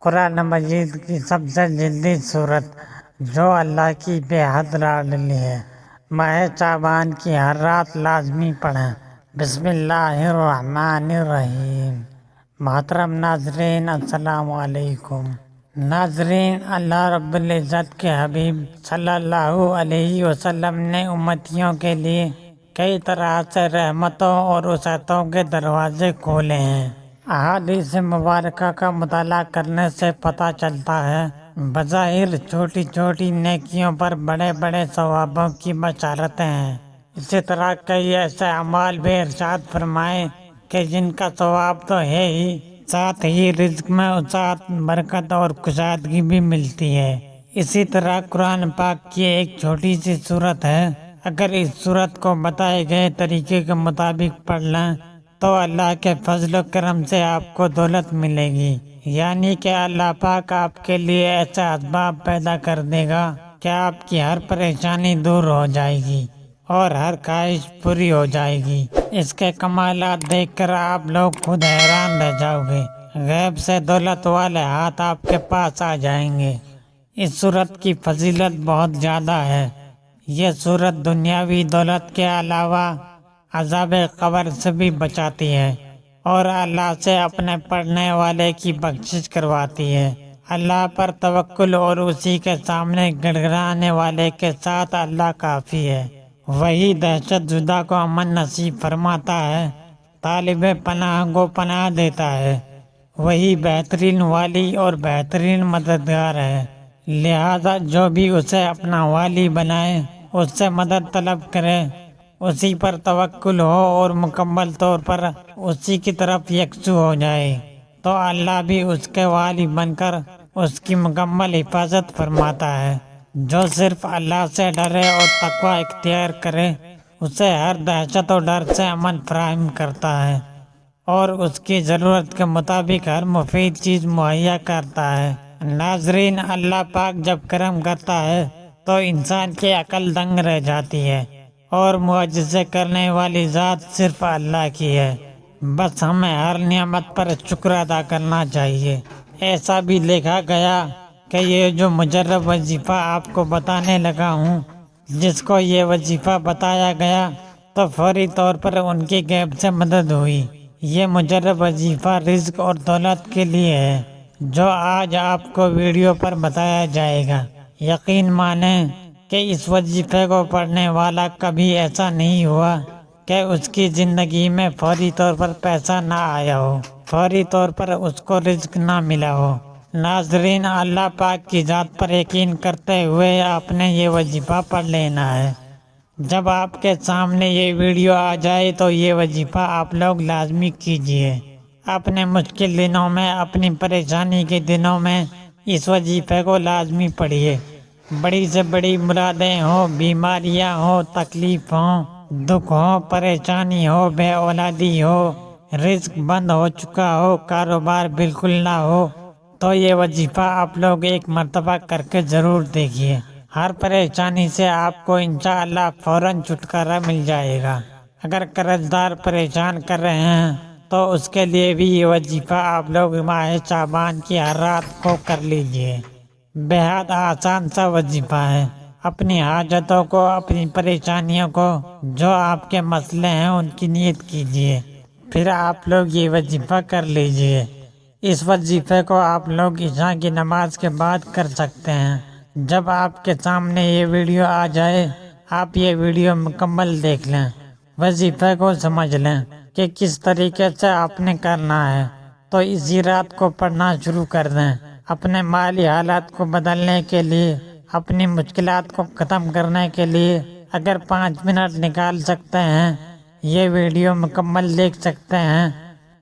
قرآن مجید کی سب سے جلدی صورت جو اللہ کی بے حد لاڈلی ہے۔ ماہ شعبان کی ہر رات لازمی پڑھیں۔ بسم اللہ الرحمن الرحیم۔ محترم ناظرین السلام علیکم۔ ناظرین، اللہ رب العزت کے حبیب صلی اللہ علیہ وسلم نے امتیوں کے لیے کئی طرح سے رحمتوں اور وسعتوں کے دروازے کھولے ہیں۔ احادیث مبارکہ کا مطالعہ کرنے سے پتہ چلتا ہے بظاہر چھوٹی چھوٹی نیکیوں پر بڑے بڑے ثوابوں کی بشارتیں ہیں۔ اسی طرح کئی ایسے اعمال بھی ارشاد فرمائے کہ جن کا ثواب تو ہے ہی، ساتھ ہی رزق میں وسعت، برکت اور کشادگی بھی ملتی ہے۔ اسی طرح قرآن پاک کی ایک چھوٹی سی سورت ہے، اگر اس سورت کو بتائے گئے طریقے کے مطابق پڑھ لیں تو اللہ کے فضل و کرم سے آپ کو دولت ملے گی، یعنی کہ اللہ پاک آپ کے لیے ایسے اسباب پیدا کر دے گا کہ آپ کی ہر پریشانی دور ہو جائے گی اور ہر خواہش پوری ہو جائے گی۔ اس کے کمالات دیکھ کر آپ لوگ خود حیران رہ جاؤ گے، غیب سے دولت والے ہاتھ آپ کے پاس آ جائیں گے۔ اس سورت کی فضیلت بہت زیادہ ہے۔ یہ سورت دنیاوی دولت کے علاوہ عذاب قبر سے بھی بچاتی ہے اور اللہ سے اپنے پڑھنے والے کی بخشش کرواتی ہے۔ اللہ پر توکل اور اسی کے سامنے گڑگڑانے والے کے ساتھ اللہ کافی ہے۔ وہی دہشت زدہ کو امن نصیب فرماتا ہے، طالب پناہ کو پناہ دیتا ہے۔ وہی بہترین والی اور بہترین مددگار ہے، لہذا جو بھی اسے اپنا والی بنائے، اس سے مدد طلب کرے، اسی پر توکل ہو اور مکمل طور پر اسی کی طرف یکسو ہو جائے تو اللہ بھی اس کے والی بن کر اس کی مکمل حفاظت فرماتا ہے۔ جو صرف اللہ سے ڈرے اور تقوی اختیار کرے، اسے ہر دہشت و ڈر سے امن فراہم کرتا ہے اور اس کی ضرورت کے مطابق ہر مفید چیز مہیا کرتا ہے۔ ناظرین، اللہ پاک جب کرم کرتا ہے تو انسان کی عقل دنگ رہ جاتی ہے اور معجزے کرنے والی ذات صرف اللہ کی ہے۔ بس ہمیں ہر نعمت پر شکر ادا کرنا چاہیے۔ ایسا بھی دیکھا گیا کہ یہ جو مجرب وظیفہ آپ کو بتانے لگا ہوں، جس کو یہ وظیفہ بتایا گیا تو فوری طور پر ان کی غیب سے مدد ہوئی۔ یہ مجرب وظیفہ رزق اور دولت کے لیے ہے جو آج آپ کو ویڈیو پر بتایا جائے گا۔ یقین مانیں کہ اس وظیفے کو پڑھنے والا کبھی ایسا نہیں ہوا کہ اس کی زندگی میں فوری طور پر پیسہ نہ آیا ہو، فوری طور پر اس کو رزق نہ ملا ہو۔ ناظرین، اللہ پاک کی ذات پر یقین کرتے ہوئے آپ نے یہ وظیفہ پڑھ لینا ہے۔ جب آپ کے سامنے یہ ویڈیو آ جائے تو یہ وظیفہ آپ لوگ لازمی کیجئے۔ اپنے مشکل دنوں میں، اپنی پریشانی کے دنوں میں اس وظیفے کو لازمی پڑھیے۔ بڑی سے بڑی مرادیں ہوں، بیماریاں ہوں، تکلیف ہوں، دکھ ہوں، پریشانی ہو، بے اولادی ہو، رزق بند ہو چکا ہو، کاروبار بالکل نہ ہو، تو یہ وظیفہ آپ لوگ ایک مرتبہ کر کے ضرور دیکھیے۔ ہر پریشانی سے آپ کو انشاءاللہ فوراً چھٹکارا مل جائے گا۔ اگر قرض دار پریشان کر رہے ہیں تو اس کے لیے بھی یہ وظیفہ آپ لوگ ماہ شعبان کی ہر رات کو کر لیجئے۔ بے حد آسان سا وظیفہ ہے۔ اپنی حاجتوں کو، اپنی پریشانیوں کو، جو آپ کے مسئلے ہیں ان کی نیت کیجئے، پھر آپ لوگ یہ وظیفہ کر لیجئے۔ اس وظیفے کو آپ لوگ عشاء کی نماز کے بعد کر سکتے ہیں۔ جب آپ کے سامنے یہ ویڈیو آ جائے، آپ یہ ویڈیو مکمل دیکھ لیں، وظیفے کو سمجھ لیں کہ کس طریقے سے آپ نے کرنا ہے، تو اسی رات کو پڑھنا شروع کر دیں۔ اپنے مالی حالات کو بدلنے کے لیے، اپنی مشکلات کو ختم کرنے کے لیے اگر 5 منٹ نکال سکتے ہیں، یہ ویڈیو مکمل دیکھ سکتے ہیں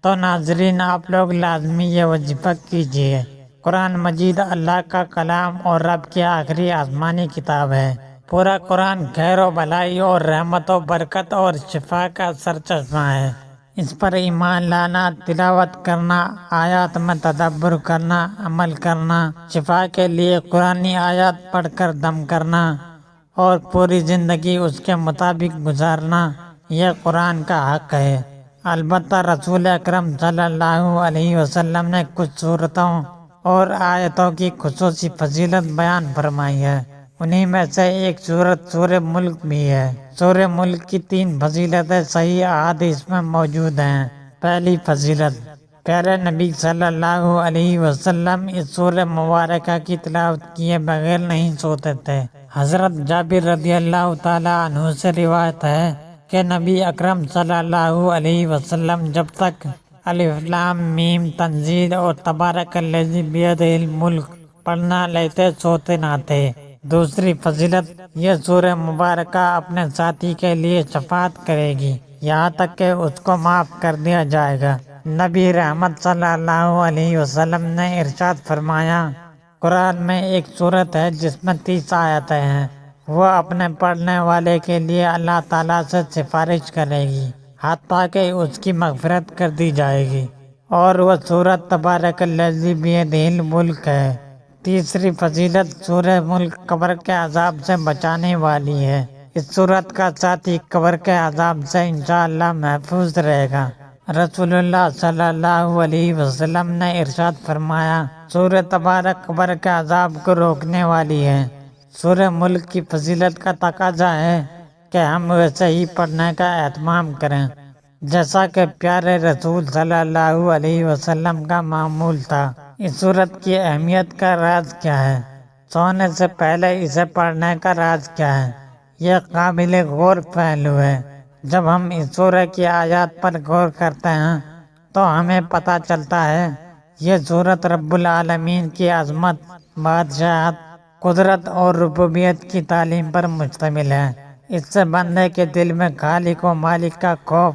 تو ناظرین آپ لوگ لازمی یہ وظیفہ کیجئے۔ قرآن مجید اللہ کا کلام اور رب کی آخری آسمانی کتاب ہے۔ پورا قرآن خیر و بھلائی اور رحمت و برکت اور شفا کا سرچشمہ ہے۔ اس پر ایمان لانا، تلاوت کرنا، آیات میں تدبر کرنا، عمل کرنا، شفا کے لیے قرآنی آیات پڑھ کر دم کرنا اور پوری زندگی اس کے مطابق گزارنا، یہ قرآن کا حق ہے۔ البتہ رسول اکرم صلی اللہ علیہ وسلم نے کچھ صورتوں اور آیتوں کی خصوصی فضیلت بیان فرمائی ہے۔ انہی میں سے ایک سورت سورہ ملک بھی ہے۔ سورہ ملک کی 3 فضیلتیں صحیح احادیث میں موجود ہیں۔ پہلی فضیلت، پیارے نبی صلی اللہ علیہ وسلم اس سورہ مبارکہ کی تلاوت کیے بغیر نہیں سوتے تھے۔ حضرت جابر رضی اللہ تعالی عنہ سے روایت ہے کہ نبی اکرم صلی اللہ علیہ وسلم جب تک الف لام میم تنزیل اور تبارک الذی بیدہ الملک پڑھنا لیتے سوتے نہ تھے۔ دوسری فضیلت، یہ سورہ مبارکہ اپنے ساتھی کے لیے شفاعت کرے گی یہاں تک کہ اس کو معاف کر دیا جائے گا۔ نبی رحمت صلی اللہ علیہ وسلم نے ارشاد فرمایا، قرآن میں ایک سورت ہے جس میں 30 آیتیں ہیں، وہ اپنے پڑھنے والے کے لیے اللہ تعالیٰ سے سفارش کرے گی حتیٰ کہ اس کی مغفرت کر دی جائے گی، اور وہ سورت تبارک الذی بیدہ الملک ہے۔ تیسری فضیلت، سورہ ملک قبر کے عذاب سے بچانے والی ہے۔ اس سورت کا ساتھی قبر کے عذاب سے انشاءاللہ محفوظ رہے گا۔ رسول اللہ صلی اللہ علیہ وسلم نے ارشاد فرمایا، سورہ تبارک قبر کے عذاب کو روکنے والی ہے۔ سورہ ملک کی فضیلت کا تقاضا ہے کہ ہم ویسے ہی پڑھنے کا اہتمام کریں جیسا کہ پیارے رسول صلی اللہ علیہ وسلم کا معمول تھا۔ اس سورت کی اہمیت کا راز کیا ہے؟ سونے سے پہلے اسے پڑھنے کا راز کیا ہے؟ یہ قابل غور پہلو ہے۔ جب ہم اس سورہ کی آیات پر غور کرتے ہیں تو ہمیں پتہ چلتا ہے یہ سورت رب العالمین کی عظمت، بادشاہت، قدرت اور ربوبیت کی تعلیم پر مشتمل ہے۔ اس سے بندے کے دل میں خالق و مالک کا خوف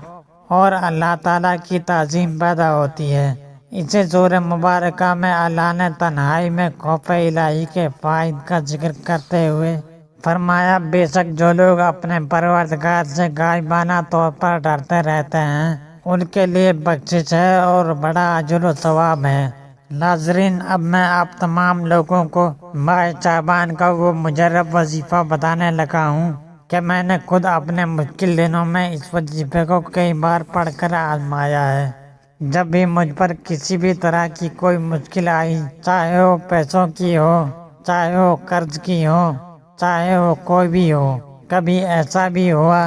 اور اللہ تعالیٰ کی تعظیم پیدا ہوتی ہے۔ اسی سورہ مبارکہ میں اللہ نے تنہائی میں خوف الہی کے فوائد کا ذکر کرتے ہوئے فرمایا، بے شک جو لوگ اپنے پروردگار سے غائبانہ طور پر ڈرتے رہتے ہیں ان کے لیے بخشش ہے اور بڑا اجر و ثواب ہے۔ ناظرین، اب میں آپ تمام لوگوں کو ماہ شعبان کا وہ مجرب وظیفہ بتانے لگا ہوں کہ میں نے خود اپنے مشکل دنوں میں اس وظیفے کو کئی بار پڑھ کر آزمایا ہے۔ جب بھی مجھ پر کسی بھی طرح کی کوئی مشکل آئی، چاہے وہ پیسوں کی ہو، چاہے وہ قرض کی ہو، چاہے وہ کوئی بھی ہو، کبھی ایسا بھی ہوا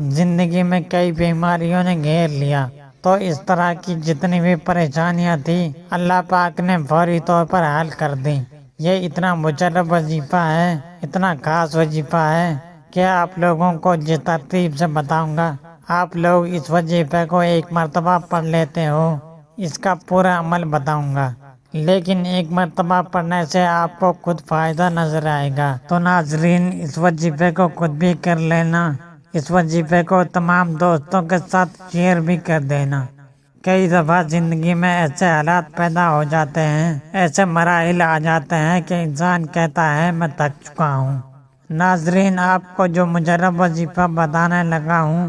زندگی میں کئی بیماریوں نے گھیر لیا تو اس طرح کی جتنی بھی پریشانیاں تھیں اللہ پاک نے فوری طور پر حل کر دی۔ یہ اتنا مجرب وظیفہ ہے، اتنا خاص وظیفہ ہے کہ آپ لوگوں کو جس ترتیب سے بتاؤں گا آپ لوگ اس وظیفے کو ایک مرتبہ پڑھ لیتے ہو، اس کا پورا عمل بتاؤں گا، لیکن ایک مرتبہ پڑھنے سے آپ کو خود فائدہ نظر آئے گا۔ تو ناظرین، اس وظیفے کو خود بھی کر لینا، اس وظیفے کو تمام دوستوں کے ساتھ شیئر بھی کر دینا۔ کئی دفعہ زندگی میں ایسے حالات پیدا ہو جاتے ہیں، ایسے مراحل آ جاتے ہیں کہ انسان کہتا ہے میں تھک چکا ہوں۔ ناظرین، آپ کو جو مجرب وظیفہ بتانے لگا ہوں،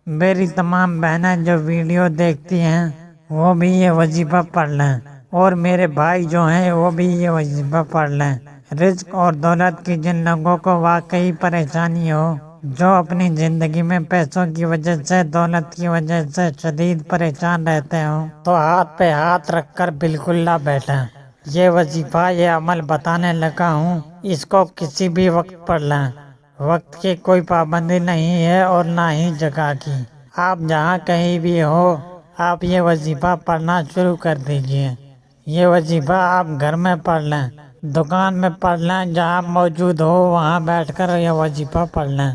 میری تمام بہنیں جو ویڈیو دیکھتی ہیں وہ بھی یہ وظیفہ پڑھ لیں، اور میرے بھائی جو ہیں وہ بھی یہ وظیفہ پڑھ لیں۔ رزق اور دولت کی جن لوگوں کو واقعی پریشانی ہو، جو اپنی زندگی میں پیسوں کی وجہ سے، دولت کی وجہ سے شدید پریشان رہتے ہوں، تو ہاتھ پہ ہاتھ رکھ کر بالکل نہ بیٹھیں۔ یہ وظیفہ، یہ عمل بتانے لگا ہوں، اس کو کسی بھی وقت پڑھ لیں۔ وقت کی کوئی پابندی نہیں ہے اور نہ ہی جگہ کی۔ آپ جہاں کہیں بھی ہو، آپ یہ وظیفہ پڑھنا شروع کر دیجئے۔ یہ وظیفہ آپ گھر میں پڑھ لیں، دکان میں پڑھ لیں، جہاں موجود ہو وہاں بیٹھ کر یہ وظیفہ پڑھ لیں۔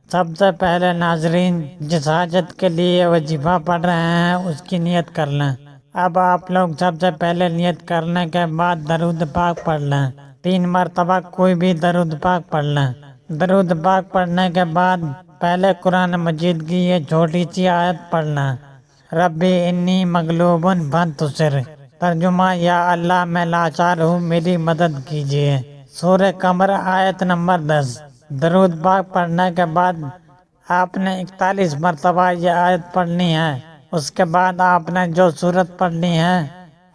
سب سے پہلے ناظرین، جس حاجت کے لیے یہ وظیفہ پڑھ رہے ہیں اس کی نیت کر لیں۔ اب آپ لوگ سب سے پہلے نیت کرنے کے بعد درود پاک پڑھ لیں۔ 3 مرتبہ کوئی بھی درود پاک پڑھ لیں۔ درود پاک پڑھنے کے بعد پہلے قرآن مجید کی یہ چھوٹی سی آیت پڑھ لیں، ربی انی مغلوب فانتصر۔ ترجمہ، یا اللہ میں لاچار ہوں، میری مدد کیجیے۔ سورہ قمر آیت نمبر 10۔ درود پاک پڑھنے کے بعد آپ نے 41 مرتبہ یہ آیت پڑھنی ہے۔ اس کے بعد آپ نے جو سورت پڑھنی ہے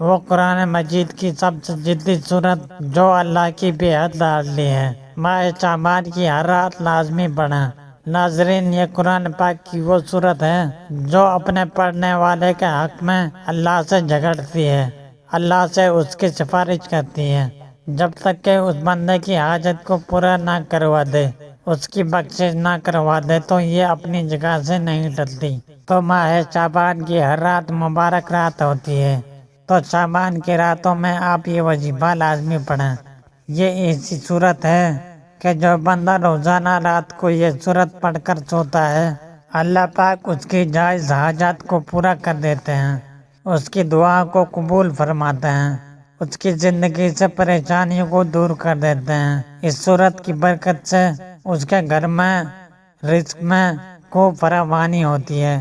وہ قرآن مجید کی سب سے جدی سورت جو اللہ کی بے حد لاڈلی ہے، ماہ شعبان کی ہر رات لازمی پڑھیں۔ ناظرین، یہ قرآن پاک کی وہ سورت ہے جو اپنے پڑھنے والے کے حق میں اللہ سے جھگڑتی ہے۔ اللہ سے اس کی سفارش کرتی ہے جب تک کہ اس بندے کی حاجت کو پورا نہ کروا دے، اس کی بخشش نہ کروا دے تو یہ اپنی جگہ سے نہیں ٹلتی۔ تو ماہ شعبان کی ہر رات مبارک رات ہوتی ہے، تو شعبان کی راتوں میں آپ یہ وظیفہ لازمی پڑھیں۔ یہ ایسی صورت ہے کہ جو بندہ روزانہ رات کو یہ صورت پڑھ کر سوتا ہے، اللہ پاک اس کی جائز حاجات کو پورا کر دیتے ہیں، اس کی دعا کو قبول فرماتے ہیں، اس کی زندگی سے پریشانیوں کو دور کر دیتے ہیں۔ اس صورت کی برکت سے اس کے گھر میں رزق میں خوب فراوانی ہوتی ہے،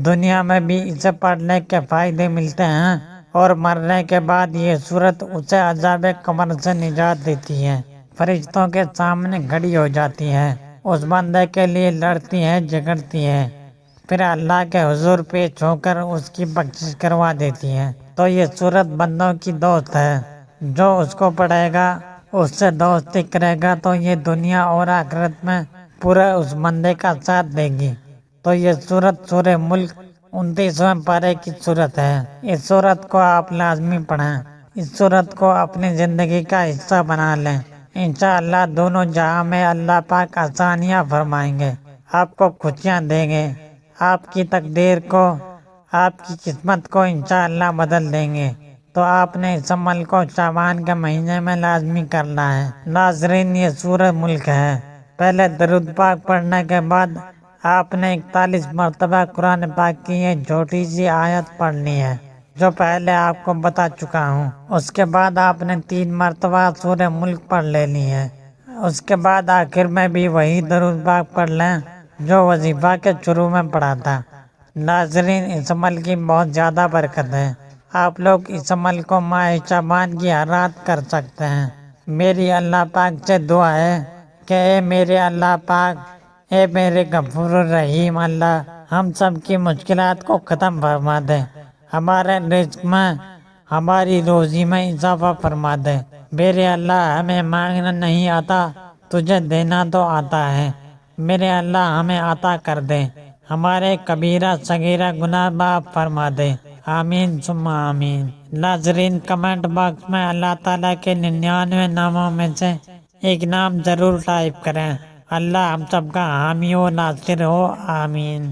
دنیا میں بھی اسے پڑھنے کے فائدے ملتے ہیں، اور مرنے کے بعد یہ صورت اسے عذاب قبر سے نجات دیتی ہے، فرشتوں کے سامنے کھڑی ہو جاتی ہے، اس بندے کے لیے لڑتی ہے، جھگڑتی ہے، پھر اللہ کے حضور پیش ہو کر اس کی بخشش کروا دیتی ہے۔ تو یہ صورت بندوں کی دوست ہے، جو اس کو پڑھے گا، اس سے دوستی کرے گا تو یہ دنیا اور آخرت میں پورا اس بندے کا ساتھ دے گی۔ تو یہ صورت سورہ ملک 29ویں پارے کی صورت ہے۔ اس صورت کو آپ لازمی پڑھیں، اس صورت کو اپنی زندگی کا حصہ بنا لیں، انشاءاللہ دونوں جہاں میں اللہ پاک آسانیاں فرمائیں گے، آپ کو خوشیاں دیں گے، آپ کی تقدیر کو، آپ کی قسمت کو انشاءاللہ بدل دیں گے۔ تو آپ نے اس عمل کو شعبان کے مہینے میں لازمی کرنا ہے۔ ناظرین، یہ سورہ ملک ہے۔ پہلے درود پاک پڑھنے کے بعد آپ نے 41 مرتبہ قرآن پاک کی یہ چھوٹی سی آیت پڑھنی ہے جو پہلے آپ کو بتا چکا ہوں۔ اس کے بعد آپ نے 3 مرتبہ سورہ ملک پڑھ لینی ہے۔ اس کے بعد آخر میں بھی وہی درود پاک پڑھ لیں جو وظیفہ کے شروع میں پڑھا تھا۔ ناظرین، اس عمل کی بہت زیادہ برکت ہے، آپ لوگ اس عمل کو ماہ شعبان کی ہر رات کر سکتے ہیں۔ میری اللہ پاک سے دعا ہے کہ اے میرے اللہ پاک، اے میرے غفور الرحیم اللہ، ہم سب کی مشکلات کو ختم فرما دے، ہمارے رزق میں، ہماری روزی میں اضافہ فرما دے۔ میرے اللہ، ہمیں مانگنا نہیں آتا، تجھے دینا تو آتا ہے، میرے اللہ ہمیں عطا کر دے، ہمارے کبیرہ صغیرہ گناہ معاف فرما دے، آمین ثم آمین۔ ناظرین، کمنٹ باکس میں اللہ تعالیٰ کے 99 ناموں میں سے ایک نام ضرور ٹائپ کریں۔ اللہ ہم سب کا حامی و ناصر ہو، آمین۔